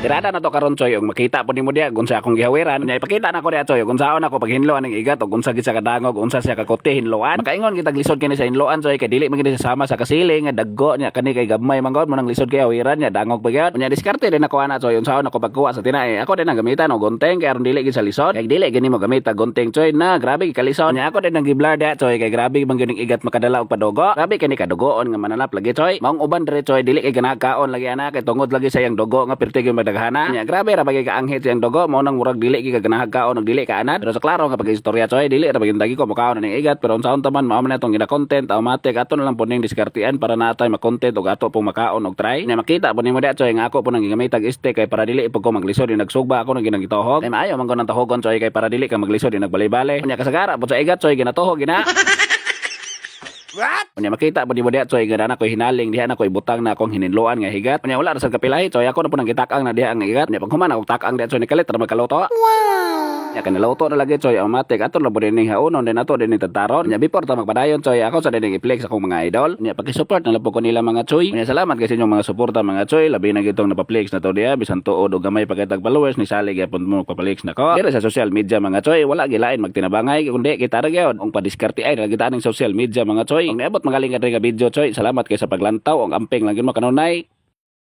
Tirada na to karon choy og makita po nimo diha kung sa akong gihawiran. Nya ipakita na ko diha choy kung saon ako paghinloan ning igat og unsa gid sa kadangog, unsa siya kakote hinloan. Makaingon kita lisod kini sa hinloan choy kay dili man gid sama sa kasiling nga daggo nya kani kay gamay man gud mo nang lisod kay hawiran nya dangog pagyat. Nya diskarte din ako ana choy unsaon ako pagkuha sa tinai. Ako din ang gamitan og gonteng kay aron dili gid sa lisod. Kay dili gini mo gamita gonteng choy na grabe kay kalisod. Nya ako din ang giblar diha choy kay grabe man gyud ning igat makadala og padugo. Grabe kani kadugoon nga mananap lagi choy. Maong uban dire choy dili kay ganakaon lagi ana kay tungod lagi sa yang dugo nga perti gyud madaghana. Nya grabe ra bagay kaanghit yang dugo mao nang murag dili kay kaganahagkaon og dili ka anad. Pero sa klaro nga pag-istorya choy dili ra bagay dagi ko makaon ning igat pero unsaon taman mao man atong gina-content automatic ato na lang po ning diskartian para natay ma-content og ato pong makaon og try. Nya makita po nimo diha choy nga ako po nang gigamit og stick kay para dili pag ko maglisod nagsugba ako nang ginagitohog. Kay maayo man ko nang tahogon choy kay para dili ka maglisod nagbalay-balay. Nya kasagara po sa igat choy ginatohog gina. What? Unya makita po di mo diha choy nga na ko hinaling diha na ko ibutang na akong hininloan nga higat. Unya wala ra sa kapilahi choy ako na po nang gitak-ang na diha ang higat. Unya paghuman ako tak-ang diha choy ni kalit ra magkaluto. Wow. Ya kanaloto na lagi choy automatic ato lang po din ning haunon din ato din ning tataron. Unya before ta magpadayon choy ako sa din i-flex akong mga idol. Unya paki-support na lang po ko nila mga choy. Unya salamat kay sa inyong mga suporta mga choy. Labi na gitong napa-flex na to diha bisan tuod og gamay pagkatag followers ni salig gyapon mo pa-flex na ko. Dira sa social media mga choy wala gilain magtinabangay kundi kita ra gyud ong padiskarti ay lagi ta ning social media mga choy. Ang niabot magaling ka rin nga video choy. Salamat kay sa paglantaw ang amping lang gyud mo kanunay.